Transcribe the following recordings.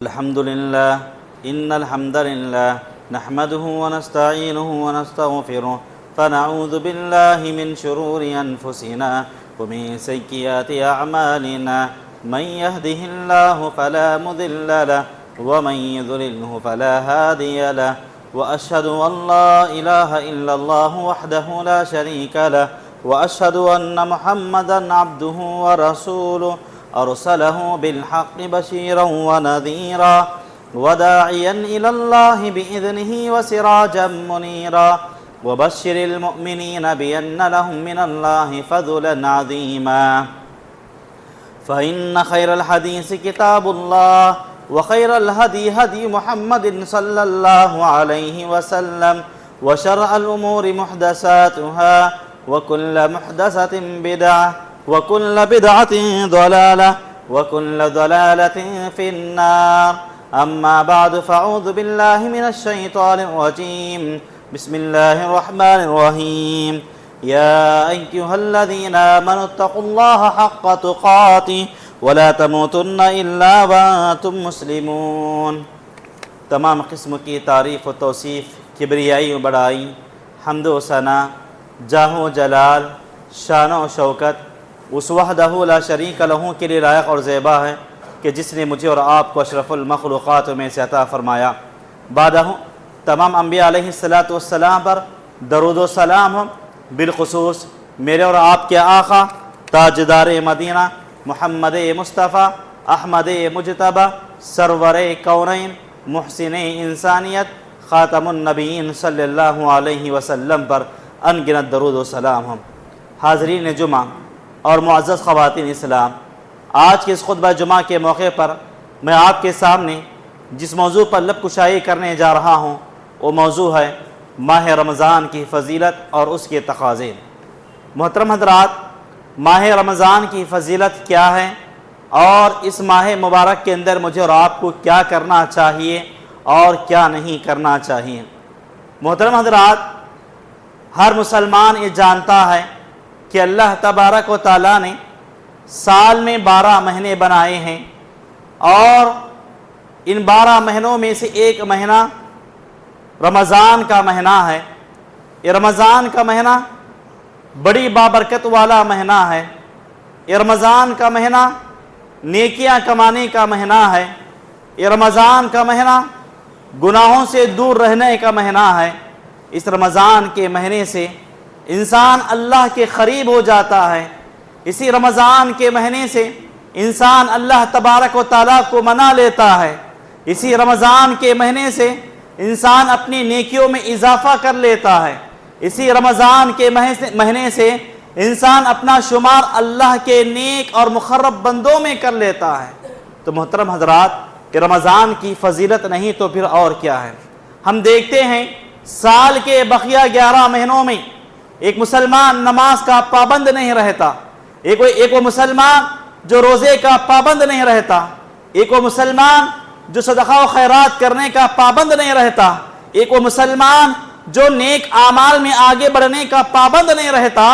الحمد لله إن الحمد لله نحمده ونستعينه ونستغفره فنعوذ بالله من شرور أنفسنا ومن سيئات أعمالنا من يهده الله فلا مضل له ومن يضلله فلا هادي له وأشهد أن لا إله إلا الله وحده لا شريك له وأشهد أن محمدا عبده ورسوله أرسله بالحق بشيرا ونذيرا وداعيا إلى الله بإذنه وسراجا منيرا وبشر المؤمنين بأن لهم من الله فضلا عظيما فإن خير الحديث كتاب الله وخير الهدي هدي محمد صلى الله عليه وسلم وشر الأمور محدثاتها وكل محدثة بدعة وكل بدعة ضلالة وكل ضلالة في النار أما بعد فأعوذ بالله من الشيطان الرجيم بسم الله الرحمن الرحيم يا أيها الذين آمنوا اتقوا الله حق تقاته ولا تموتن إلا وأنتم مسلمون۔ تمام قسم کی تعریف و توصیف، کبریائی و بڑائی، حمد و ثنا، جاہ و جلال، شان و شوکت اس وحدہ لا شریک لہ کے لیے لائق اور زیبا ہے کہ جس نے مجھے اور آپ کو اشرف المخلوقات میں سے عطا فرمایا۔ بعدہ تمام انبیاء علیہ السلام پر درود و سلام ہو، بالخصوص میرے اور آپ کے آقا تاجدار مدینہ محمد مصطفیٰ احمد مجتبی سرور کونین محسن انسانیت خاتم النبیین صلی اللہ علیہ وسلم پر انگنت درود و سلام ہو۔ حاضرین جمعہ اور معزز خواتین اسلام، آج کے اس خطبہ جمعہ کے موقع پر میں آپ کے سامنے جس موضوع پر لب کشائی کرنے جا رہا ہوں وہ موضوع ہے ماہ رمضان کی فضیلت اور اس کے تقاضے۔ محترم حضرات، ماہ رمضان کی فضیلت کیا ہے اور اس ماہ مبارک کے اندر مجھے اور آپ کو کیا کرنا چاہیے اور کیا نہیں کرنا چاہیے۔ محترم حضرات، ہر مسلمان یہ جانتا ہے کہ اللہ تبارک و تعالیٰ نے سال میں 12 مہینے بنائے ہیں اور ان 12 مہینوں میں سے ایک مہینہ رمضان کا مہینہ ہے۔ یہ رمضان کا مہینہ بڑی بابرکت والا مہینہ ہے۔ یہ رمضان کا مہینہ نیکیاں کمانے کا مہینہ ہے۔ یہ رمضان کا مہینہ گناہوں سے دور رہنے کا مہینہ ہے۔ اس رمضان کے مہینے سے انسان اللہ کے قریب ہو جاتا ہے۔ اسی رمضان کے مہینے سے انسان اللہ تبارک و تعالیٰ کو منا لیتا ہے۔ اسی رمضان کے مہینے سے انسان اپنی نیکیوں میں اضافہ کر لیتا ہے۔ اسی رمضان کے مہینے سے انسان اپنا شمار اللہ کے نیک اور مقرب بندوں میں کر لیتا ہے۔ تو محترم حضرات، کہ رمضان کی فضیلت نہیں تو پھر اور کیا ہے؟ ہم دیکھتے ہیں سال کے بقیہ 11 مہینوں میں ایک مسلمان نماز کا پابند نہیں رہتا، ایک وہ مسلمان جو روزے کا پابند نہیں رہتا، ایک وہ مسلمان جو صدقہ و خیرات کرنے کا پابند نہیں رہتا، ایک وہ مسلمان جو نیک اعمال میں آگے بڑھنے کا پابند نہیں رہتا،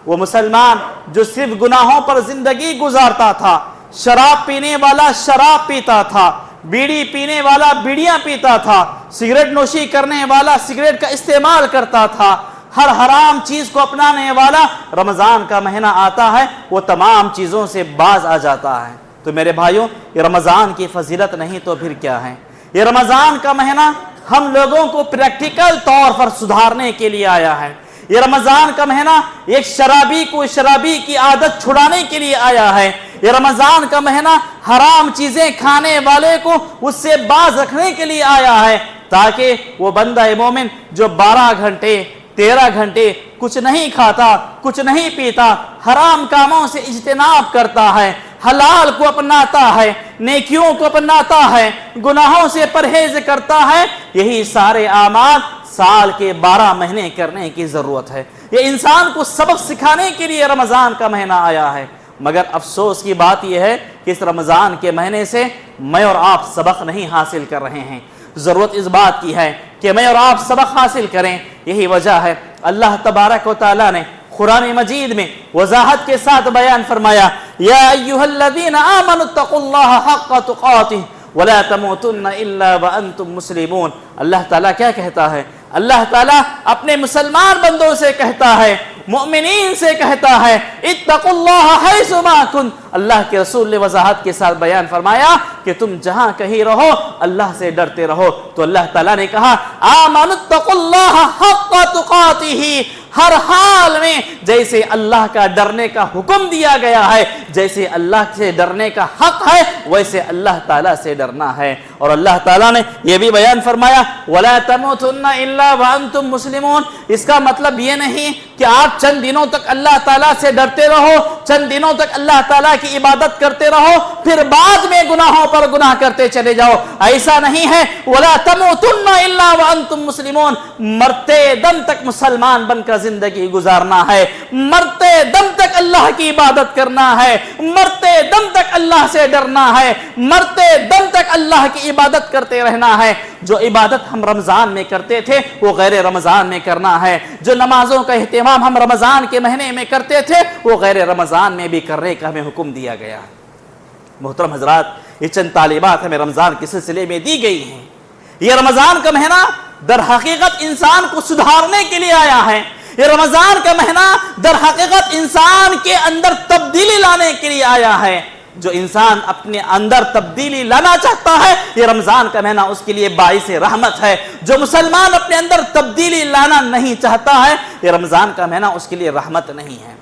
وہ مسلمان جو صرف گناہوں پر زندگی گزارتا تھا، شراب پینے والا شراب پیتا تھا، بیڑی پینے والا بیڑیاں پیتا تھا، سگریٹ نوشی کرنے والا سگریٹ کا استعمال کرتا تھا، ہر حرام چیز کو اپنانے والا رمضان کا مہینہ آتا ہے وہ تمام چیزوں سے باز آ جاتا ہے۔ تو میرے بھائیوں، یہ رمضان کی فضیلت نہیں تو پھر کیا ہے؟ یہ رمضان کا مہینہ ہم لوگوں کو پریکٹیکل طور پر سدھارنے کے لیے آیا ہے۔ یہ رمضان کا مہینہ ایک شرابی کو شرابی کی عادت چھڑانے کے لیے آیا ہے۔ یہ رمضان کا مہینہ حرام چیزیں کھانے والے کو اس سے باز رکھنے کے لیے آیا ہے تاکہ وہ بندہ مومن جو 12 گھنٹے 13 گھنٹے کچھ نہیں کھاتا، کچھ نہیں پیتا، حرام کاموں سے اجتناب کرتا ہے، حلال کو اپناتا ہے، نیکیوں کو اپناتا ہے، گناہوں سے پرہیز کرتا ہے، یہی سارے اعمال سال کے 12 مہینے کرنے کی ضرورت ہے۔ یہ انسان کو سبق سکھانے کے لیے رمضان کا مہینہ آیا ہے، مگر افسوس کی بات یہ ہے کہ اس رمضان کے مہینے سے میں اور آپ سبق نہیں حاصل کر رہے ہیں۔ ضرورت اس بات کی ہے کہ میں اور آپ سبق حاصل کریں۔ یہی وجہ ہے اللہ تبارک و تعالیٰ نے قرآن مجید میں وضاحت کے ساتھ بیان فرمایا، یا ایھا الذین آمنوا اتقوا اللہ حق تقاتہ وَلَا تَمُوتُنَّ إِلَّا وَأَنْتُمْ مُسْلِمُونَ۔ اللہ تعالیٰ کیا کہتا ہے؟ اللہ تعالیٰ اپنے مسلمان بندوں سے کہتا ہے، مؤمنین سے کہتا ہے، اتقوا اللہ حیث ما کنتم۔ اللہ کے رسول نے وضاحت کے ساتھ بیان فرمایا کہ تم جہاں کہیں رہو اللہ سے ڈرتے رہو۔ تو اللہ تعالیٰ نے کہا آمنوا اتقوا اللہ حق تقاتہ، ہر حال میں جیسے اللہ کا ڈرنے کا حکم دیا گیا ہے، جیسے اللہ سے ڈرنے کا حق ہے، ویسے اللہ تعالیٰ سے ڈرنا ہے۔ اور اللہ تعالیٰ نے یہ بھی بیان فرمایا وَلَا تَمُوتُنَّ إِلَّا وَأَنْتُمْ مُسْلِمُونَ۔ اس کا مطلب یہ نہیں کہ آپ چند دنوں تک اللہ تعالیٰ سے ڈرتے رہو، چند دنوں تک اللہ تعالیٰ کی عبادت کرتے رہو، پھر بعد میں گناہوں پر گناہ کرتے چلے جاؤ، ایسا نہیں ہے۔ وَلَا تَمُوتُنَّ إِلَّا وَأَنْتُمْ مُسْلِمُونَ، مرتے دم تک مسلمان بن کر زندگی گزارنا ہے، مرتے دم تک اللہ کی عبادت کرنا ہے، مرتے دم تک اللہ سے ڈرنا ہے، مرتے دم تک اللہ کی عبادت کرتے رہنا ہے۔ جو عبادت ہم رمضان میں کرتے تھے وہ غیر رمضان میں کرنا ہے، جو نمازوں کا اہتمام ہم رمضان کے مہینے میں کرتے تھے وہ غیر رمضان میں بھی کرنے کا ہمیں حکم دیا گیا ہے۔ محترم حضرات، یہ چند تعلیمات ہمیں رمضان کے سلسلے میں دی گئی ہیں۔ یہ رمضان کا مہینہ در حقیقت انسان کو سدھارنے کے لیے آیا ہے، یہ رمضان کا مہینہ در حقیقت انسان کے اندر تبدیلی لانے کے لیے آیا ہے۔ جو انسان اپنے اندر تبدیلی لانا چاہتا ہے یہ رمضان کا مہینہ اس کے لیے باعث رحمت ہے۔ جو مسلمان اپنے اندر تبدیلی لانا نہیں چاہتا ہے یہ رمضان کا مہینہ اس کے لیے رحمت نہیں ہے۔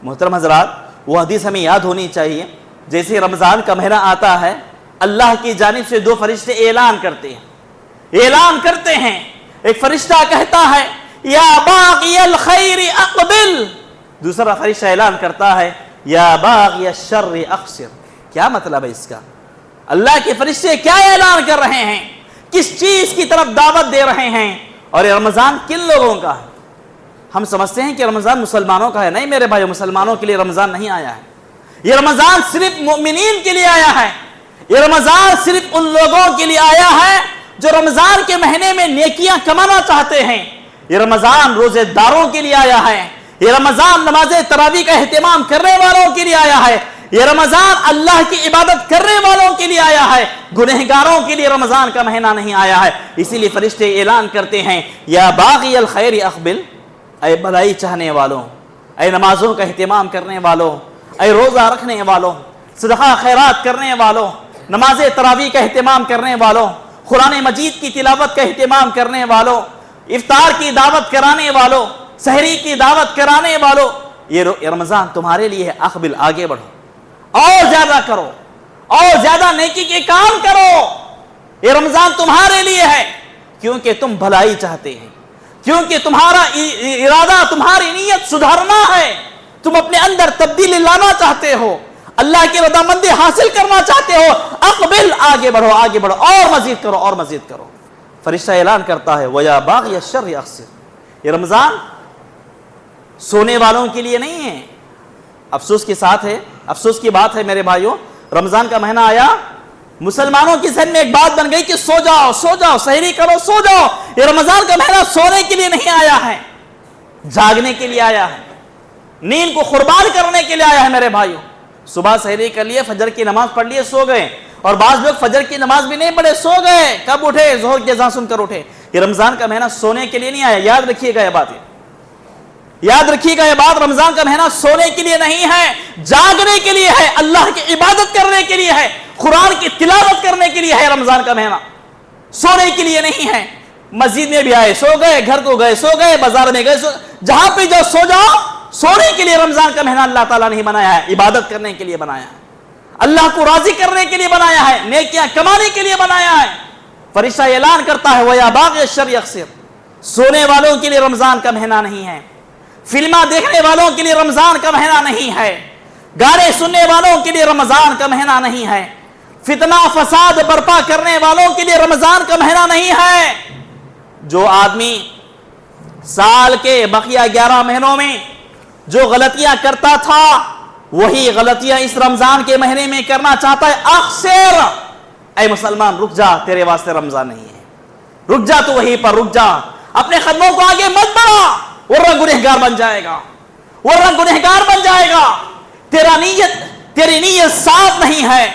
محترم حضرات، وہ حدیث ہمیں یاد ہونی چاہیے، جیسے رمضان کا مہینہ آتا ہے اللہ کی جانب سے دو فرشتے اعلان کرتے ہیں۔ ایک فرشتہ کہتا ہے یا باغی الخیر اقبل، دوسرا فرشتہ اعلان کرتا ہے یا باغی الشر اقصر۔ کیا مطلب ہے اس کا؟ اللہ کے فرشتے کیا اعلان کر رہے ہیں؟ کس چیز کی طرف دعوت دے رہے ہیں؟ اور یہ رمضان کن لوگوں کا ہے؟ ہم سمجھتے ہیں کہ رمضان مسلمانوں کا ہے، نہیں میرے بھائی، مسلمانوں کے لیے رمضان نہیں آیا ہے۔ یہ رمضان صرف مؤمنین کے لیے آیا ہے، یہ رمضان صرف ان لوگوں کے لیے آیا ہے جو رمضان کے مہینے میں نیکیاں کمانا چاہتے ہیں۔ یہ رمضان روزے داروں کے لیے آیا ہے، یہ رمضان نماز تراویح کا اہتمام کرنے والوں کے لیے آیا ہے، یہ رمضان اللہ کی عبادت کرنے والوں کے لیے آیا ہے، گنہگاروں کے لیے رمضان کا مہینہ نہیں آیا ہے۔ اسی لیے فرشتے اعلان کرتے ہیں یا باغی الخیر اقبل، اے بھلائی چاہنے والوں، اے نمازوں کا اہتمام کرنے والوں، اے روزہ رکھنے والوں، صدقہ خیرات کرنے والوں، نماز تراویح کا اہتمام کرنے والوں، قرآن مجید کی تلاوت کا اہتمام کرنے والوں، افطار کی دعوت کرانے والوں، سحری کی دعوت کرانے والوں، یہ رمضان تمہارے لیے ہے، اقبل، آگے بڑھو، اور زیادہ کرو، اور زیادہ نیکی کے کام کرو۔ یہ رمضان تمہارے لیے ہے کیونکہ تم بھلائی چاہتے ہیں، کیونکہ تمہارا ارادہ، تمہاری نیت سدھارنا ہے، تم اپنے اندر تبدیلی لانا چاہتے ہو، اللہ کی رضامندی حاصل کرنا چاہتے ہو، اقبل، آگے بڑھو، آگے بڑھو، اور مزید کرو، اور مزید کرو۔ فرشتہ اعلان کرتا ہے وَيَا بَاغِيَ الشَّرِّ أَقْصِرْ۔ یہ رمضان سونے والوں کے لیے نہیں ہے۔ افسوس کے ساتھ ہے، افسوس کی بات ہے میرے بھائیوں، رمضان کا مہینہ آیا، مسلمانوں کی ذہن میں ایک بات بن گئی کہ سو جاؤ، سو جاؤ، سحری کرو، سو جاؤ۔ یہ رمضان کا مہینہ سونے کے لیے نہیں آیا ہے، جاگنے کے لیے آیا ہے، نیند کو قربان کرنے کے لیے آیا ہے میرے بھائیوں۔ صبح سحری کر لیے، فجر کی نماز پڑھ لیے، سو گئے، اور بعض لوگ فجر کی نماز بھی نہیں پڑھے، سو گئے، کب اٹھے؟ ظہر کی اذان سن کر اٹھے۔ یہ رمضان کا مہینہ سونے کے لیے نہیں آیا، یاد رکھیے گا یہ بات، یاد رکھیے گا یہ بات، رمضان کا مہینہ سونے کے لیے نہیں ہے، جاگنے کے لیے ہے، اللہ کی عبادت کرنے کے لیے ہے، قرآن کی تلاوت کرنے کے لیے ہے رمضان کا مہینہ، سونے کے لیے نہیں ہے۔ مسجد میں بھی آئے، سو گئے، گھر کو گئے، سو گئے، بازار میں گئے، جہاں پہ جاؤ سو جاؤ۔ سونے کے لیے رمضان کا مہینہ اللہ تعالیٰ نہیں بنایا ہے، عبادت کرنے کے لیے بنایا ہے، اللہ کو راضی کرنے کے لیے بنایا ہے، نیکیاں کمانے کے لیے بنایا ہے۔ فرشتہ اعلان کرتا ہے وَيَا بَاغِيَ الشَّرِّ أَقْصِرْ۔ سونے والوں کے لیے رمضان کا مہینہ نہیں ہے، فلمیں دیکھنے والوں کے لیے رمضان کا مہینہ نہیں ہے، گانے سننے والوں کے لیے رمضان کا مہینہ نہیں ہے، فتنہ فساد برپا کرنے والوں کے لیے رمضان کا مہینہ نہیں ہے۔ جو آدمی سال کے بقیہ 11 مہینوں میں جو غلطیاں کرتا تھا وہی غلطیاں اس رمضان کے مہینے میں کرنا چاہتا ہے، اکثر، اے مسلمان رک جا، تیرے واسطے رمضان نہیں ہے، رک جا، تو وہیں پر رک جا، اپنے قدموں کو آگے مت بڑھا، ورنہ گنہگار بن جائے گا، ورنہ گنہگار بن جائے گا۔ تیری نیت صاف نہیں ہے،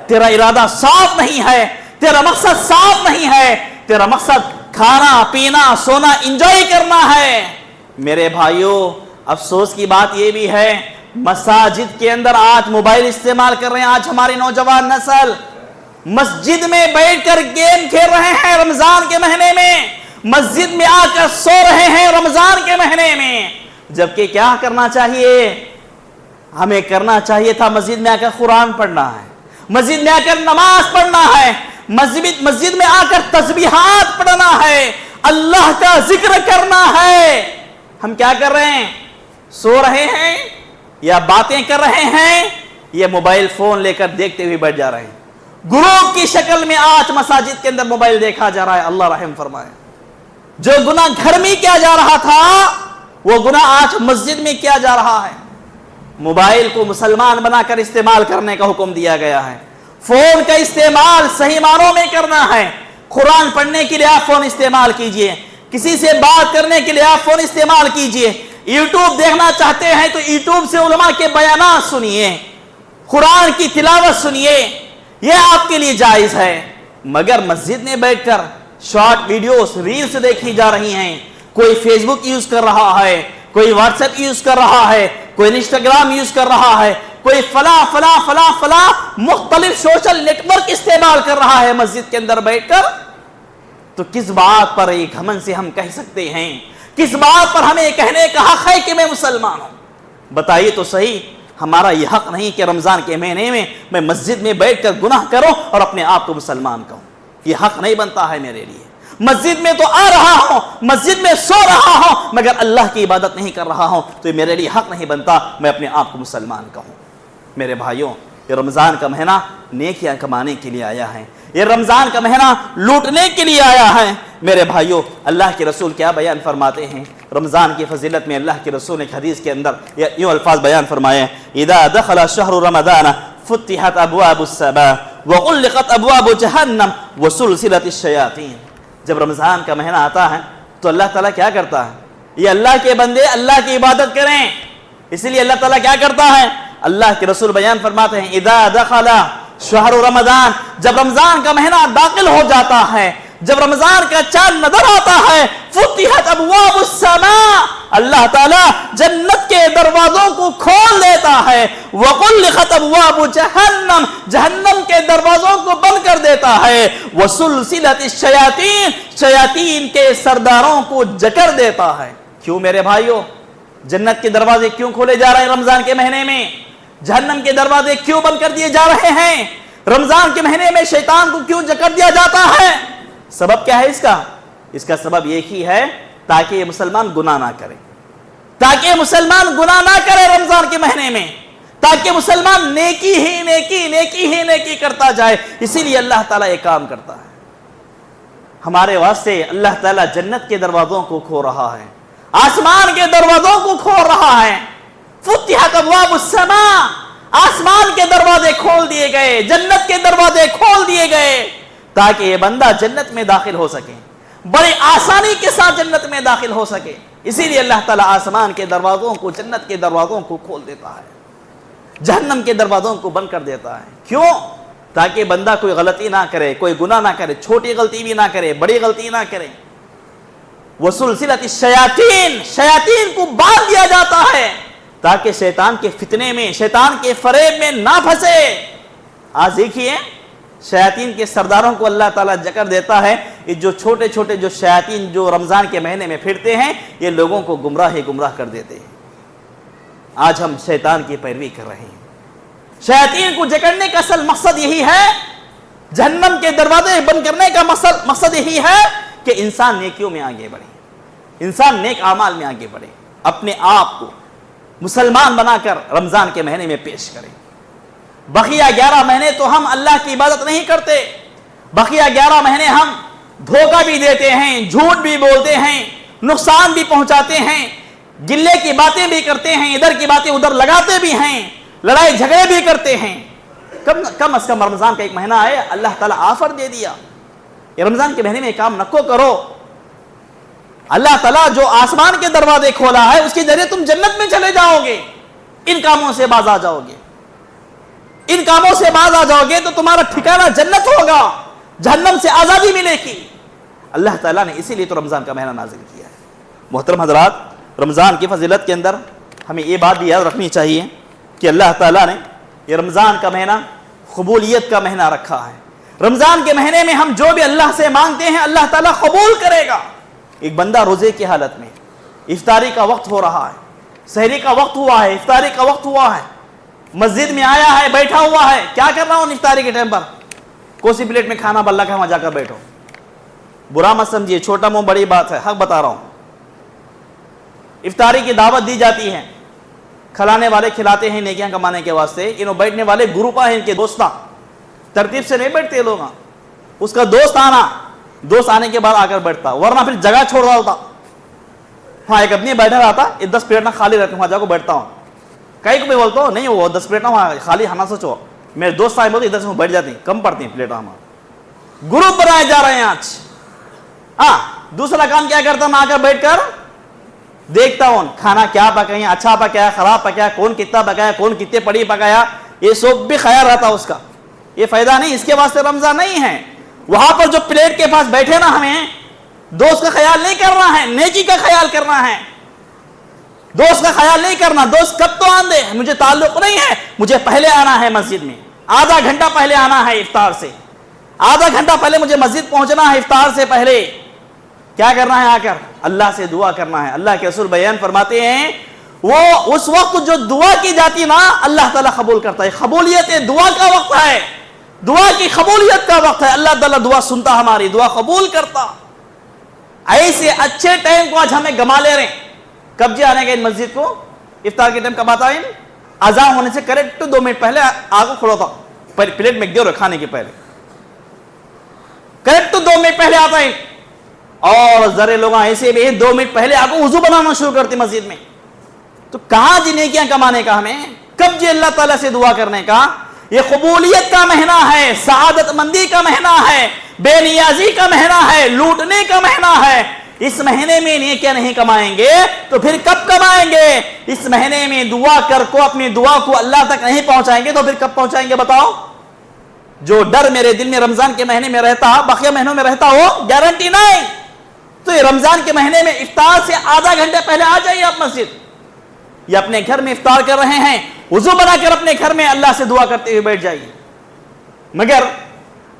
تیرا ارادہ صاف نہیں ہے، تیرا مقصد صاف نہیں ہے، تیرا مقصد کھانا پینا سونا انجوائے کرنا ہے۔ میرے بھائیوں افسوس کی بات یہ بھی ہے، مساجد کے اندر آج موبائل استعمال کر رہے ہیں آج ہماری نوجوان نسل، مسجد میں بیٹھ کر گیم کھیل رہے ہیں رمضان کے مہینے میں، مسجد میں آ کر سو رہے ہیں رمضان کے مہینے میں، جبکہ کیا کرنا چاہیے؟ ہمیں کرنا چاہیے تھا مسجد میں آ کر قرآن پڑھنا ہے، مسجد میں آ کر نماز پڑھنا ہے، مسجد میں آ کر تسبیحات پڑھنا ہے، اللہ کا ذکر کرنا ہے۔ ہم کیا کر رہے ہیں؟ سو رہے ہیں یا باتیں کر رہے ہیں یا موبائل فون لے کر دیکھتے ہوئے بیٹھ جا رہے ہیں۔ گروپ کی شکل میں آج مساجد کے اندر موبائل دیکھا جا رہا ہے، اللہ رحم فرمائے۔ جو گناہ گھر میں کیا جا رہا تھا وہ گناہ آج مسجد میں کیا جا رہا ہے۔ موبائل کو مسلمان بنا کر استعمال کرنے کا حکم دیا گیا ہے، فون کا استعمال صحیح معنوں میں کرنا ہے۔ قرآن پڑھنے کے لیے آپ فون استعمال کیجئے، کسی سے بات کرنے کے لیے آپ فون استعمال کیجئے، یوٹیوب دیکھنا چاہتے ہیں تو یوٹیوب سے علماء کے بیانات سنیے، قرآن کی تلاوت سنیے، یہ آپ کے لیے جائز ہے۔ مگر مسجد میں بیٹھ کر شارٹ ویڈیوز ریلز دیکھی جا رہی ہیں، کوئی فیس بک یوز کر رہا ہے، کوئی واٹس ایپ یوز کر رہا ہے، کوئی انسٹاگرام یوز کر رہا ہے، کوئی فلاں مختلف سوشل نیٹ ورک استعمال کر رہا ہے مسجد کے اندر بیٹھ کر، تو کس بات پر ایک گھمنڈ سے ہم کہہ سکتے ہیں، کس بات پر ہمیں کہنے کا حق ہے کہ میں مسلمان ہوں؟ بتائیے تو صحیح، ہمارا یہ حق نہیں کہ رمضان کے مہینے میں مسجد میں بیٹھ کر گناہ کروں اور اپنے آپ کو مسلمان کہوں، یہ حق نہیں بنتا ہے میرے لیے۔ مسجد میں تو آ رہا ہوں، مسجد میں سو رہا ہوں، مگر اللہ کی عبادت نہیں کر رہا ہوں، تو یہ میرے لیے حق نہیں بنتا میں اپنے آپ کو مسلمان کہوں۔ میرے بھائیوں یہ رمضان کا مہینہ نیکیاں کمانے کے لیے آیا ہے، یہ رمضان کا مہینہ لوٹنے کے لیے آیا ہے۔ میرے بھائیوں اللہ کے رسول کیا بیان فرماتے ہیں رمضان کی فضیلت میں؟ اللہ کے رسول نے حدیث کے اندر یوں الفاظ بیان فرمائے، اذا دخل شہر رمضان فتحت ابواب السماء وغلقت ابواب جہنم وسلسلت الشیاطین۔ جب رمضان کا مہینہ آتا ہے تو اللہ تعالیٰ کیا کرتا ہے؟ یہ اللہ کے بندے اللہ کی عبادت کریں، اسی لیے اللہ تعالیٰ کیا کرتا ہے؟ اللہ کے رسول بیان فرماتے ہیں اذا دخل شہر رمضان، جب رمضان کا مہینہ داخل ہو جاتا ہے، جب رمضان کا چاند نظر آتا ہے، فتحت ابواب السماء، اللہ تعالیٰ جنت کے دروازوں کو کھول دیتا ہے، وغلقت ابواب جہنم، جہنم کے دروازوں کو بند کر دیتا ہے، وسلسلت الشیاطین، شیاطین کے سرداروں کو جکڑ دیتا ہے۔ کیوں میرے بھائیوں جنت کے دروازے کیوں کھولے جا رہے ہیں رمضان کے مہینے میں؟ جہنم کے دروازے کیوں بند کر دیے جا رہے ہیں؟ رمضان کے مہینے میں شیطان کو کیوں جکڑ دیا جاتا ہے؟ سبب کیا ہے اس کا؟ اس کا سبب یہ ہی ہے تاکہ یہ مسلمان گناہ نہ کرے، تاکہ مسلمان گناہ نہ کرے رمضان کے مہینے میں، تاکہ مسلمان نیکی کرتا جائے۔ اسی لیے اللہ تعالیٰ یہ کام کرتا ہے ہمارے واسطے۔ اللہ تعالیٰ جنت کے دروازوں کو کھول رہا ہے، آسمان کے دروازوں کو کھول رہا ہے۔ فتحت ابواب السماء، آسمان کے دروازے کھول دیے گئے، جنت کے دروازے کھول دیے گئے تاکہ یہ بندہ جنت میں داخل ہو سکے، بڑی آسانی کے ساتھ جنت میں داخل ہو سکے۔ اسی لیے اللہ تعالیٰ آسمان کے دروازوں کو، جنت کے دروازوں کو کھول دیتا ہے، جہنم کے دروازوں کو بند کر دیتا ہے۔ کیوں؟ تاکہ بندہ کوئی غلطی نہ کرے، کوئی گناہ نہ کرے، چھوٹی غلطی بھی نہ کرے، بڑی غلطی نہ کرے۔ وسلسلت الشیاطین، شیاطین کو باندھ دیا جاتا ہے تاکہ شیطان کے فتنے میں، شیطان کے فریب میں نہ پھنسے۔ آج دیکھیے شیاطین کے سرداروں کو اللہ تعالیٰ جکڑ دیتا ہے۔ یہ جو چھوٹے چھوٹے جو شیاطین جو رمضان کے مہینے میں پھرتے ہیں، یہ لوگوں کو گمراہ کر دیتے ہیں۔ آج ہم شیطان کی پیروی کر رہے ہیں۔ شیاطین کو جکڑنے کا اصل مقصد یہی ہے، جہنم کے دروازے بند کرنے کا مقصد یہی ہے کہ انسان نیکیوں میں آگے بڑھے، انسان نیک اعمال میں آگے بڑھے، اپنے آپ کو مسلمان بنا کر رمضان کے مہینے میں پیش کریں۔ بقیہ 11 مہینے تو ہم اللہ کی عبادت نہیں کرتے، بقیہ 11 مہینے ہم دھوکہ بھی دیتے ہیں، جھوٹ بھی بولتے ہیں، نقصان بھی پہنچاتے ہیں، گلے کی باتیں بھی کرتے ہیں، ادھر کی باتیں ادھر لگاتے بھی ہیں، لڑائی جھگڑے بھی کرتے ہیں۔ کم از کم رمضان کا ایک مہینہ ہے، اللہ تعالیٰ آفر دے دیا یہ رمضان کے مہینے میں کام نکو کرو۔ اللہ تعالیٰ جو آسمان کے دروازے کھولا ہے اس کے ذریعے تم جنت میں چلے جاؤ گے، ان کاموں سے باز آ جاؤ گے، ان کاموں سے باز آ جاؤ گے تو تمہارا ٹھکانہ جنت ہوگا۔ جہنم سے آزادی ملے گی۔ اللہ تعالیٰ نے اسی لیے تو رمضان کا مہینہ نازل کیا ہے۔ محترم حضرات، رمضان کی فضیلت کے اندر ہمیں یہ بات بھی یاد رکھنی چاہیے کہ اللہ تعالیٰ نے یہ رمضان کا مہینہ قبولیت کا مہینہ رکھا ہے۔ رمضان کے مہینے میں ہم جو بھی اللہ سے مانگتے ہیں اللہ تعالیٰ قبول کرے گا۔ ایک بندہ روزے کی حالت میں، افطاری کا وقت ہو رہا ہے، سحری کا وقت ہوا ہے، افطاری کا وقت ہوا ہے، مسجد میں آیا ہے، بیٹھا ہوا ہے، کیا کر رہا ہوں افطاری کے ٹائم پر؟ کوسی پلیٹ میں کھانا بلّا کا وہاں جا کر بیٹھو۔ برا مت سمجھیے، چھوٹا منہ بڑی بات ہے، حق بتا رہا ہوں۔ افطاری کی دعوت دی جاتی ہے، کھلانے والے کھلاتے ہیں نیکیاں کمانے کے واسطے، انہوں بیٹھنے والے گروپ ہیں، ان کے دوستاں ترتیب سے نہیں بیٹھتے لوگ۔ اس کا دوست آنے کے بعد آ کر بیٹھتا، ورنہ پھر جگہ چھوڑ رہا ہوتا۔ ہاں ایک اپنی بیٹھا رہا تھا، 10 پلیٹ نہ خالی رہتے وہاں جا کو بیٹھتا ہوں۔ کئی کو بھی بولتا ہوں نہیں وہ 10 پلیٹ نہ وہاں خالی ہانا سوچو، میرے دوست آئے بولتے ادھر سے بیٹھ جاتے ہیں، کم پڑتی ہیں پلیٹاں ہمارا۔ گروپ بنائے جا رہے ہیں آج۔ ہاں دوسرا کام کیا کرتا ہوں، آ کر بیٹھ کر دیکھتا ہوں کھانا کیا پکایا، اچھا پکایا، خراب پکایا، کون کتنا پکایا، کون کتنے پڑی پکایا، یہ سب بھی خیال رہتا اس کا۔ یہ فائدہ نہیں، اس کے واسطے رمضان نہیں ہے۔ وہاں پر جو پلیٹ کے پاس بیٹھے نا، ہمیں دوست کا خیال نہیں کرنا ہے، نیکی کا خیال کرنا ہے۔ دوست کا خیال نہیں کرنا، دوست کب تو آن دے مجھے تعلق نہیں ہے، مجھے پہلے آنا ہے مسجد میں، آدھا گھنٹہ پہلے آنا ہے افطار سے، آدھا گھنٹہ پہلے مجھے مسجد پہنچنا ہے افطار سے پہلے۔ کیا کرنا ہے؟ آ کر اللہ سے دعا کرنا ہے۔ اللہ کے رسول بیان فرماتے ہیں وہ اس وقت جو دعا کی جاتی نا اللہ تعالیٰ قبول کرتا ہے۔ قبولیت دعا کا وقت ہے، دعا کی قبولیت کا وقت ہے۔ اللہ تعالیٰ دعا سنتا، ہماری دعا قبول کرتا۔ ایسے اچھے ٹائم کو آج ہمیں گما لے رہے ہیں۔ کب جی آنے گئے مسجد کو؟ افطار کے ٹائم کب آتا ہے؟ اذان ہونے سے کریکٹ 2 منٹ پہلے آگے کھڑا تھا، پلیٹ میں دے کھانے کے پہلے کریکٹ 2 منٹ پہلے آتا ہے۔ اور ذرے لوگ ایسے بھی 2 منٹ پہلے آگے وضو بنانا شروع کرتے مسجد میں۔ تو کہاں جی نیکیاں کمانے کا ہمیں؟ کب جی اللہ تعالیٰ سے دعا کرنے کا؟ یہ قبولیت کا مہینہ ہے، سعادت مندی کا مہینہ ہے، بے نیازی کا مہینہ ہے، لوٹنے کا مہینہ ہے۔ اس مہینے میں نیکیاں نہیں کمائیں گے تو پھر کب کمائیں گے؟ اس مہینے میں دعا کر کو اپنی دعا کو اللہ تک نہیں پہنچائیں گے تو پھر کب پہنچائیں گے بتاؤ؟ جو ڈر میرے دل میں رمضان کے مہینے میں رہتا بقیہ مہینوں میں رہتا ہو گارنٹی نہیں۔ تو یہ رمضان کے مہینے میں افطار سے آدھا گھنٹے پہلے آ جائیے آپ مسجد، یا اپنے گھر میں افطار کر رہے ہیں وضو بنا کر اپنے گھر میں اللہ سے دعا کرتے ہوئے بیٹھ جائیے۔ مگر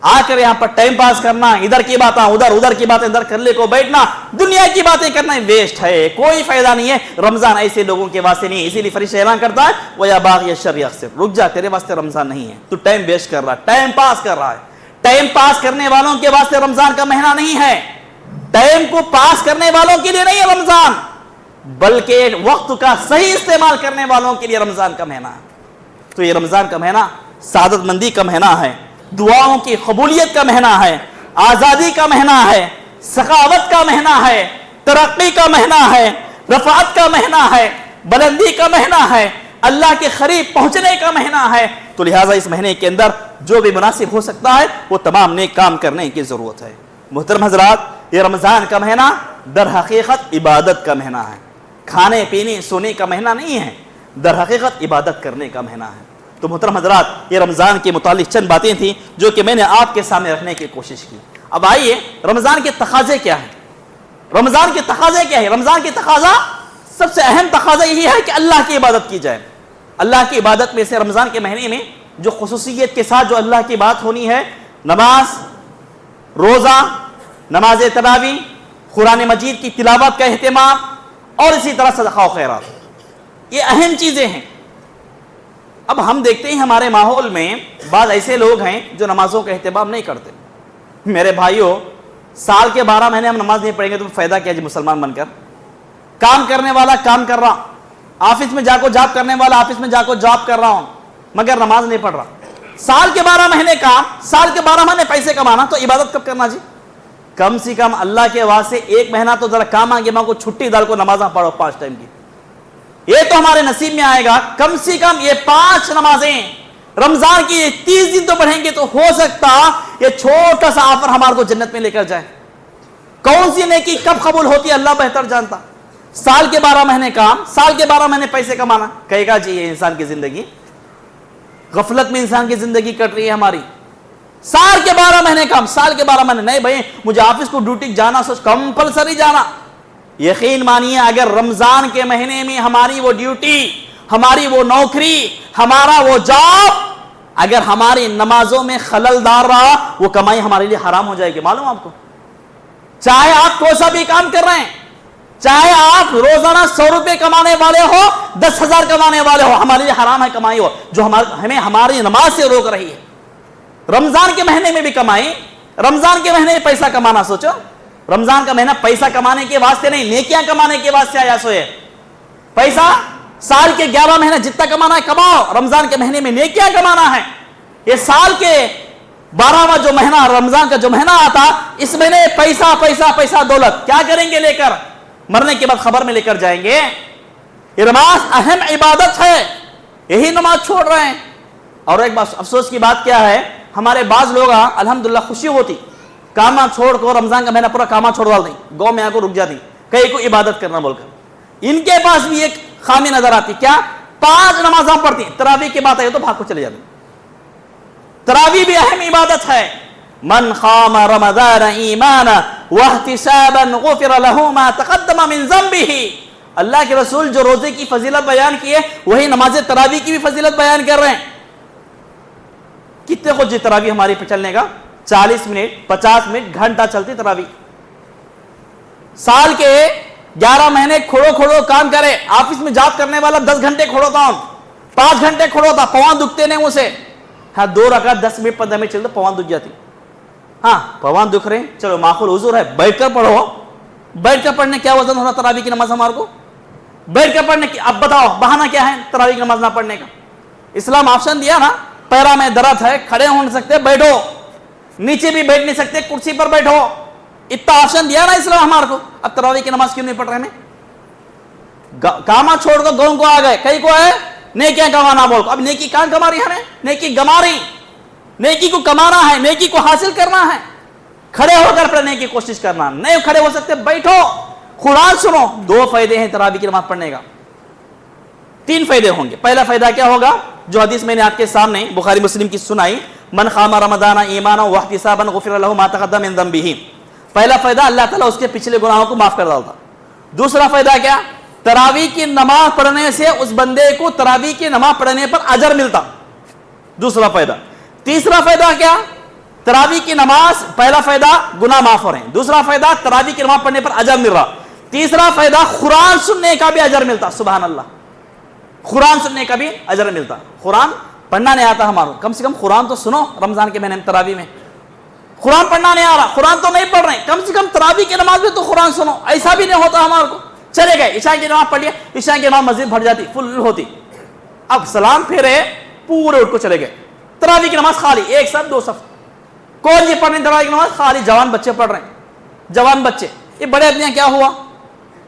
آ کر یہاں پر ٹائم پاس کرنا، ادھر کی باتیں ادھر کی باتیں ادھر کر لے کو بیٹھنا، دنیا کی باتیں کرنا ویسٹ ہے، کوئی فائدہ نہیں ہے۔ رمضان ایسے لوگوں کے واسطے نہیں، اسی لیے فرشتہ اعلان کرتا ہے وَيَا بَاغِيَ الشَّرِّ أَقْصِرْ، رک جا، تیرے واسطے رمضان نہیں ہے، تو ٹائم ویسٹ کر رہا ہے، ٹائم پاس کر رہا ہے۔ ٹائم پاس کرنے والوں کے واسطے رمضان کا مہینہ نہیں ہے، ٹائم کو پاس کرنے والوں کے لیے نہیں ہے رمضان، بلکہ وقت کا صحیح استعمال کرنے والوں کے لیے رمضان کا مہینہ ہے۔ تو یہ رمضان کا مہینہ سعادت مندی کا مہینہ ہے، دعاؤں کی قبولیت کا مہینہ ہے، آزادی کا مہینہ ہے، سخاوت کا مہینہ ہے، ترقی کا مہینہ ہے، رفعت کا مہینہ ہے، بلندی کا مہینہ ہے، اللہ کے قریب پہنچنے کا مہینہ ہے۔ تو لہٰذا اس مہینے کے اندر جو بھی مناسب ہو سکتا ہے وہ تمام نیک کام کرنے کی ضرورت ہے۔ محترم حضرات، یہ رمضان کا مہینہ در حقیقت عبادت کا مہینہ ہے، کھانے پینے سونے کا مہینہ نہیں ہے، در حقیقت عبادت کرنے کا مہینہ ہے۔ تو محترم حضرات، یہ رمضان کے متعلق چند باتیں تھیں جو کہ میں نے آپ کے سامنے رکھنے کی کوشش کی۔ اب آئیے رمضان کے تقاضے کیا ہیں؟ رمضان کے تقاضے کیا ہے؟ رمضان کے تقاضا، سب سے اہم تقاضا یہی ہے کہ اللہ کی عبادت کی جائے۔ اللہ کی عبادت میں سے رمضان کے مہینے میں جو خصوصیت کے ساتھ جو اللہ کی بات ہونی ہے، نماز، روزہ، نماز تراویح، قرآن مجید کی تلاوت کا اہتمام، اور اسی طرح صدقہ و خیرات، یہ اہم چیزیں ہیں۔ اب ہم دیکھتے ہیں ہمارے ماحول میں بعض ایسے لوگ ہیں جو نمازوں کا اہتمام نہیں کرتے۔ میرے بھائیوں، سال کے 12 مہینے ہم نماز نہیں پڑھیں گے تو فائدہ کیا جی مسلمان بن کر؟ کام کرنے والا کام کر رہا، آفس میں جا کو جاب کرنے والا آفس میں جا کو جاب کر رہا ہوں، مگر نماز نہیں پڑھ رہا۔ سال کے 12 مہینے کام، سال کے 12 مہینے پیسے کمانا، تو عبادت کب کرنا جی؟ کم سے کم اللہ کے واسطے 1 مہینہ تو ذرا کام آگے ماں کو چھٹی ڈال کو نمازاں پڑھو 5 ٹائم کی، یہ تو ہمارے نصیب میں آئے گا۔ کم سے کم یہ 5 نمازیں رمضان کی 30 دن تو پڑھیں گے تو ہو سکتا یہ چھوٹا سا آفر ہمارے کو جنت میں لے کر جائے۔ کون سی نیکی کب قبول ہوتی ہے اللہ بہتر جانتا۔ سال کے 12 مہینے کام، سال کے 12 مہینے پیسے کمانا، کہے گا جی یہ انسان کی زندگی غفلت میں، انسان کی زندگی کٹ رہی ہے ہماری۔ سال کے 12 مہینے کم، سال کے 12 مہینے نہیں بھائی مجھے آفس کو ڈیوٹی جانا سوچ کمپلسری جانا. یقین مانیے اگر رمضان کے مہینے میں ہماری وہ ڈیوٹی، ہماری وہ نوکری، ہمارا وہ جاب اگر ہماری نمازوں میں خلل دار رہا، وہ کمائی ہمارے لیے حرام ہو جائے گی. معلوم آپ کو، چاہے آپ کوئی سا بھی کام کر رہے ہیں، چاہے آپ روزانہ 100 روپے کمانے والے ہو، 10,000 کمانے والے ہو، ہمارے لیے حرام ہے کمائی ہو جو ہمیں ہماری نماز سے روک رہی ہے. رمضان کے مہینے میں بھی کمائیں، رمضان کے مہینے میں پیسہ کمانا سوچو. رمضان کا مہینہ پیسہ کمانے کے واسطے نہیں، نیکیاں کمانے کے واسطے آیا سو ہے. پیسہ سال کے 11 مہینے جتنا کمانا ہے کماؤ، رمضان کے مہینے میں نیکیاں کمانا ہے. یہ سال کے 12واں جو مہینہ رمضان کا جو مہینہ آتا، اس مہینے پیسہ پیسہ پیسہ دولت کیا کریں گے لے کر؟ مرنے کے بعد خبر میں لے کر جائیں گے. یہ نماز اہم عبادت ہے، یہی نماز چھوڑ رہے ہیں. اور ایک بات افسوس کی بات کیا ہے، ہمارے بعض لوگ الحمدللہ خوشی ہوتی کاما چھوڑ کو رمضان کا مہینہ پورا کاما چھوڑوا دیں، گاؤں میں آ کو رک جاتی کہیں کو عبادت کرنا بول کر. ان کے پاس بھی ایک خامی نظر آتی، کیا 5 نمازاں پڑھتی، تراویح کی بات ہے تو بھاگ کو چلے جاتے. تراویح بھی اہم عبادت ہے. من خام رمضان ایمانا واحتسابا غفر له ما تقدم من ذنبه. اللہ کے رسول جو روزے کی فضیلت بیان کی ہے وہی نماز تراویح کی بھی فضیلت بیان کر رہے ہیں. کتنے خود جی تراویح ہماری پہ چلنے کا 40 منٹ 50 منٹ گھنٹہ چلتی تراویح. سال کے 11 مہینے کھڑو کھڑو کام کرے. آفس میں جاب کرنے والا 10 گھنٹے کھڑو تھا، 5 گھنٹے کھڑو تھا، پوان دکھتے نہیں اسے. ہاں 2 رکعت 10 منٹ 15 منٹ چلتے پوان دکھ جاتی. ہاں پوان دکھ رہے ہیں، چلو معقول حضور ہے بیٹھ کر پڑھو. بیٹھ کر پڑھنے کیا وزن ہونا تراویح کی نماز ہمارے کو؟ بیٹھ کر پڑھنے کی اب بتاؤ بہانہ کیا ہے تراویح کی نماز نہ پڑھنے کا؟ اسلام آپشن دیا نا، پیرا میں درد ہے، کھڑے ہو نہیں سکتے بیٹھو، نیچے بھی بیٹھ نہیں سکتے کرسی پر بیٹھو، اتنا آپشن دیا نا اسلام ہمارے کو. اب تراویح کی نماز کیوں نہیں پڑھ رہے ہیں؟ کاما چھوڑ کر گاؤں کو آ گئے، کئی کو ہے نیکیاں کمانا بول کو. اب نیکی کہاں کما رہی ہمیں؟ نیکی گما رہی. نیکی کو کمانا ہے، نیکی کو حاصل کرنا ہے، کھڑے ہو کر پڑھنے کی کوشش کرنا. نہیں کھڑے ہو سکتے بیٹھو، قرآن سنو. 2 فائدے ہیں تراویح کی نماز پڑھنے کا، 3 فائدے ہوں گے. پہلا فائدہ کیا ہوگا جو حدیث میں نے آپ کے سامنے بخاری مسلم کی سنائی، من خام رمضان ایمانا واحتسابا غفر له ما تقدم من ذنبه. پہلا فائدہ اللہ تعالیٰ اس کے پچھلے گناہوں کو معاف کر ڈالتا. دوسرا فائدہ کیا؟ تراویح کی نماز پڑھنے سے اس بندے کو تراویح کی نماز پڑھنے پر اجر ملتا. دوسرا فائدہ. تیسرا فائدہ کیا؟ تراویح کی نماز، پہلا فائدہ گناہ معاف ہو رہے ہیں، دوسرا فائدہ تراویح کی نماز پڑھنے پر اجر مل رہا، تیسرا فائدہ قرآن سننے کا بھی اجر ملتا. سبحان اللہ، قرآن سننے کا بھی اجر ملتا. قرآن پڑھنا نہیں آتا ہمارا، کم سے کم قرآن تو سنو. رمضان کے مہینے میں تراویح میں قرآن پڑھنا نہیں آ رہا، قرآن تو نہیں پڑھ رہے، کم سے کم تراویح کی نماز میں تو قرآن سنو. ایسا بھی نہیں ہوتا ہمارے کو. چلے گئے عشاء کی نماز پڑھ لیا، عشاء کی نماز مسجد بھر جاتی فل ہوتی، اب سلام پھیرے پورے اٹھ کو چلے گئے. تراویح کی نماز خالی، ایک صف 2 صف. کون یہ پڑھ رہے ہیں تراویح کی نماز؟ خالی جوان بچے پڑھ رہے ہیں، جوان بچے. یہ بڑے آدمی کیا ہوا؟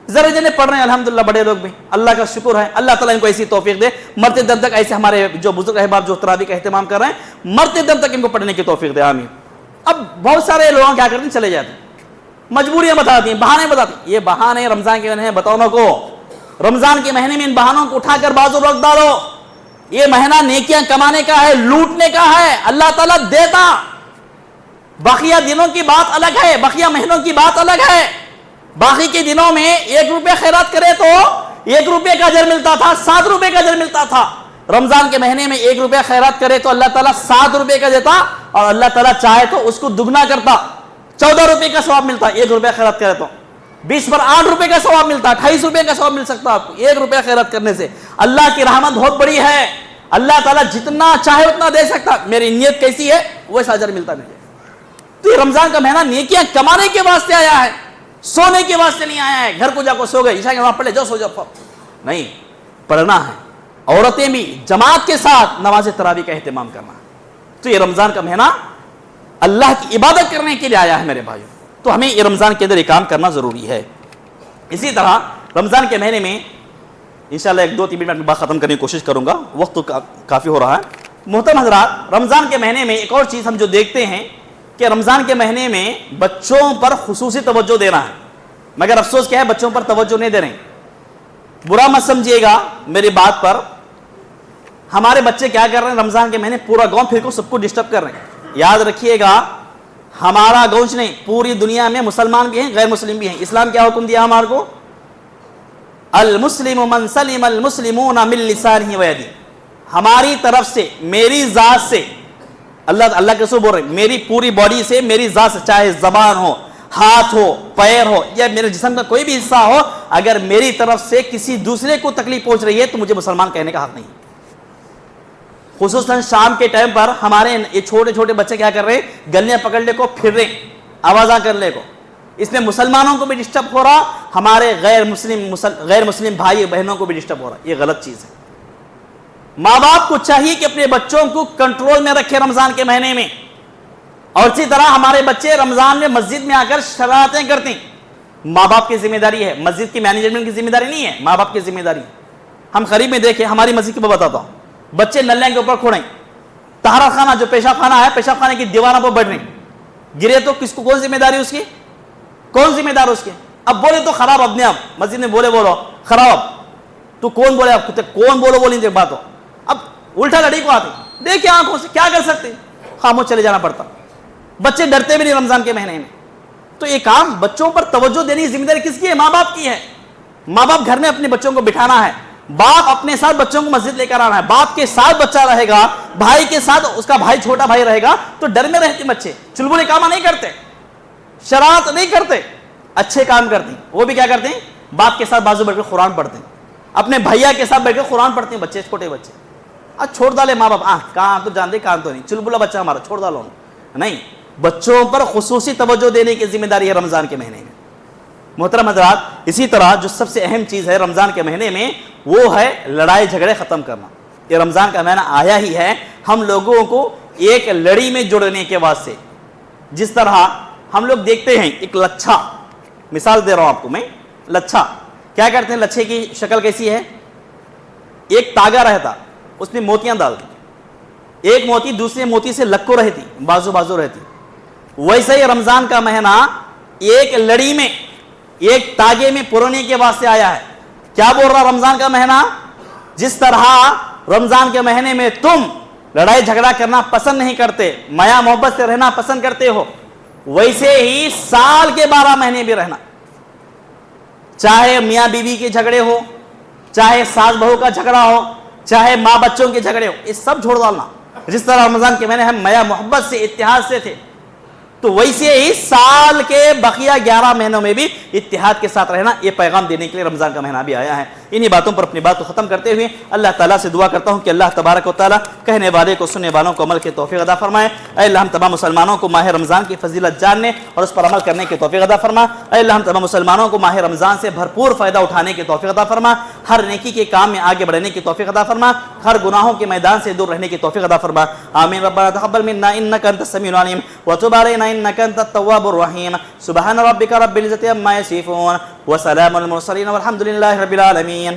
ذرا جنے پڑھ رہے ہیں الحمدللہ، بڑے لوگ بھی اللہ کا شکر ہے. اللہ تعالیٰ ان کو ایسی توفیق دے، مرتے دم تک ایسے ہمارے جو بزرگ احباب جو تراویح کا اہتمام کر رہے ہیں مرتے دم تک ان کو پڑھنے کی توفیق دے، آمین. اب بہت سارے لوگ کیا کرتے ہیں، چلے جاتے ہیں، مجبوریاں بتاتی ہیں، بہانے بتاتی ہیں. یہ بہانے رمضان کے مہینے بتاؤ نہ کو، رمضان کے مہینے میں ان بہانوں کو اٹھا کر بازو رکھ ڈالو. یہ مہینہ نیکیاں کمانے کا ہے، لوٹنے کا ہے. اللہ تعالیٰ دیتا، بقیہ دنوں کی بات الگ ہے، بقیہ مہینوں کی بات الگ ہے. باقی کے دنوں میں 1 روپے خیرات کرے تو 1 روپے کا اجر ملتا تھا، 7 روپے کا اجر ملتا تھا. رمضان کے مہینے میں 1 روپے خیرات کرے تو اللہ تعالیٰ 7 روپے کا دیتا، اور اللہ تعالیٰ چاہے تو اس کو دگنا کرتا، 14 روپے کا ثواب ملتا. 1 روپے خیرات کرے تو 20 پر 8 روپے کا ثواب ملتا، 28 روپے کا ثواب مل سکتا آپ کو 1 روپے خیرات کرنے سے. اللہ کی رحمت بہت بڑی ہے، اللہ تعالیٰ جتنا چاہے اتنا دے سکتا. میری نیت کیسی ہے ویسا اجر ملتا مجھے. تو یہ رمضان کا مہینہ نیکیاں کمانے کے واسطے آیا ہے، سونے کے واسطے نہیں آیا ہے. گھر کو جا کو سو گئے، عشاء کے وہاں پڑھ لے، جاؤ سو جاؤ. نہیں، پڑھنا ہے. عورتیں بھی جماعت کے ساتھ نماز تراویح کا اہتمام کرنا. تو یہ رمضان کا مہینہ اللہ کی عبادت کرنے کے لیے آیا ہے میرے بھائیوں. تو ہمیں یہ رمضان کے اندر یہ کام کرنا ضروری ہے. اسی طرح رمضان کے مہینے میں انشاءاللہ 1-2-3 منٹ میں بات ختم کرنے کی کوشش کروں گا، وقت تو کافی ہو رہا ہے. محترم حضرات، رمضان کے مہینے میں ایک اور چیز ہم جو دیکھتے ہیں کہ رمضان کے مہینے میں بچوں پر خصوصی توجہ دینا ہے. مگر افسوس کیا ہے، بچوں پر توجہ نہیں دے رہے ہیں. برا مت سمجھیے گا میری بات پر. ہمارے بچے کیا کر رہے ہیں رمضان کے مہینے؟ پورا گاؤں پھر کو سب کو ڈسٹرب کر رہے ہیں. یاد رکھیے گا ہمارا گوش نہیں، پوری دنیا میں مسلمان بھی ہیں غیر مسلم بھی ہیں. اسلام کیا حکم دیا ہمارے کو؟ المسلم من سلم المسلمون من لسانہ و یدہ. ہماری طرف سے، میری ذات سے، اللہ کے رسول بول رہے ہیں، میری پوری باڈی سے، میری ذات سے، چاہے زبان ہو، ہاتھ ہو، پیر ہو، یا میرے جسم کا کوئی بھی حصہ ہو، اگر میری طرف سے کسی دوسرے کو تکلیف پہنچ رہی ہے تو مجھے مسلمان کہنے کا حق نہیں. خصوصاً شام کے ٹائم پر ہمارے یہ چھوٹے چھوٹے بچے کیا کر رہے ہیں؟ گلیاں پکڑنے کو پھر رہے ہیں، آوازاں کرنے کو. اس میں مسلمانوں کو بھی ڈسٹرب ہو رہا، ہمارے غیر مسلم بھائی بہنوں کو بھی ڈسٹرب ہو رہا. یہ غلط چیز ہے. ماں باپ کو چاہیے کہ اپنے بچوں کو کنٹرول میں رکھے رمضان کے مہینے میں. اور اسی طرح ہمارے بچے رمضان میں مسجد میں آ کر شرارتیں کرتے ہیں، ماں باپ کی ذمہ داری ہے. مسجد کی مینجمنٹ کی ذمہ داری نہیں ہے، ماں باپ کی ذمہ داری. ہم قریب میں دیکھیں، ہماری مسجد کی بات بتاتا ہوں، بچے نلے کے اوپر کھڑے، طہارت خانہ جو پیشاب خانہ ہے، پیشاب خانے کی دیواروں پر بیٹھ رہے ہیں. گرے تو کس کو، کون ذمہ داری اس کی؟ کون ذمہ دار اس کے؟ اب بولے تو خراب، اپنے آپ مسجد میں بولو خراب. تو کون بولے؟ آپ کون بولیں گے بات ہو. اب الٹا لڑی کو آتے دیکھیں آنکھوں سے، کیا کر سکتے؟ خاموش چلے جانا پڑتا. بچے ڈرتے بھی نہیں رمضان کے مہینے میں. تو یہ کام بچوں پر توجہ دینے کی ذمہ داری کس کی ہے؟ ماں باپ کی ہے. ماں باپ گھر میں اپنے بچوں کو بٹھانا ہے، باپ اپنے ساتھ بچوں کو مسجد لے کر آنا ہے. باپ کے ساتھ بچہ رہے گا، بھائی کے ساتھ اس کا بھائی چھوٹا بھائی رہے گا تو ڈر میں رہتے بچے. چلبلے کام نہیں کرتے، شرارت نہیں کرتے، اچھے کام کرتے ہیں. وہ بھی کیا کرتے ہیں؟ باپ کے ساتھ بازو بیٹھ کر قرآن پڑھتے ہیں، اپنے بھیا کے ساتھ بیٹھ کر قرآن پڑھتے ہیں بچے، چھوٹے بچے. چھوڑ ڈالے ماں باپ، کہاں تو جانتے کہاں تو نہیں، چلبلا بچہ ہمارا چھوڑ ڈالو. نہیں، بچوں پر خصوصی توجہ دینے کی ذمہ داری ہے رمضان کے مہینے میں. محترم حضرات، اسی طرح جو سب سے اہم چیز ہے رمضان کے مہینے میں وہ ہے لڑائی جھگڑے ختم کرنا. یہ رمضان کا مہینہ آیا ہی ہے ہم لوگوں کو ایک لڑی میں جڑنے کے واسطے. جس طرح ہم لوگ دیکھتے ہیں ایک لچھا، مثال دے رہا ہوں آپ کو میں، لچھا کیا کرتے ہیں؟ لچھے کی شکل کیسی ہے؟ ایک تاگا رہتا، اس میں موتیاں ڈال دی، ایک موتی دوسرے موتی سے لکو رہتی، بازو بازو رہتی. ویسے ہی رمضان کا مہینہ ایک لڑی میں، ایک تاگے میں پرونے کے واسطے آیا ہے. کیا بول رہا رمضان کا مہینہ؟ جس طرح رمضان کے مہینے میں تم لڑائی جھگڑا کرنا پسند نہیں کرتے، میاں محبت سے رہنا پسند کرتے ہو، ویسے ہی سال کے 12 مہینے بھی رہنا. چاہے میاں بیوی کے جھگڑے ہو، چاہے ساس بہو کا جھگڑا ہو، چاہے ماں بچوں کے جھگڑے ہو، یہ سب چھوڑ ڈالنا. جس طرح رمضان کے مہینے ہم میاں محبت سے، اتحاد سے تھے، تو ویسے ہی سال کے بقیہ 11 مہینوں میں بھی اتحاد کے ساتھ رہنا. یہ پیغام دینے کے لیے رمضان کا مہینہ بھی آیا ہے. انہی باتوں پر اپنی بات کو ختم کرتے ہوئے اللہ تعالیٰ سے دعا کرتا ہوں کہ اللہ تبارک و تعالیٰ کہنے والے کو، سننے والوں کو عمل کی توفیق عطا فرمائے. اے اللہ ہم تمام مسلمانوں کو ماہ رمضان کی فضیلت جاننے اور اس پر عمل کرنے کی توفیق عطا فرما. اے اللہ ہم تمام مسلمانوں کو ماہ رمضان سے بھرپور فائدہ اٹھانے کی توفیق عطا فرما. ہر نیکی کے کام میں آگے بڑھنے کی توفیق عطا فرما. ہر گناہوں کے میدان سے دور رہنے کی توفیق عطا فرما. آمین. ربنا تقبل منا انک انت السمیع العلیم وتب علینا انک انت التواب الرحیم. سبحان ربک رب العزة عما یصفون وسلام على المرسلین والحمد للہ رب العالمین.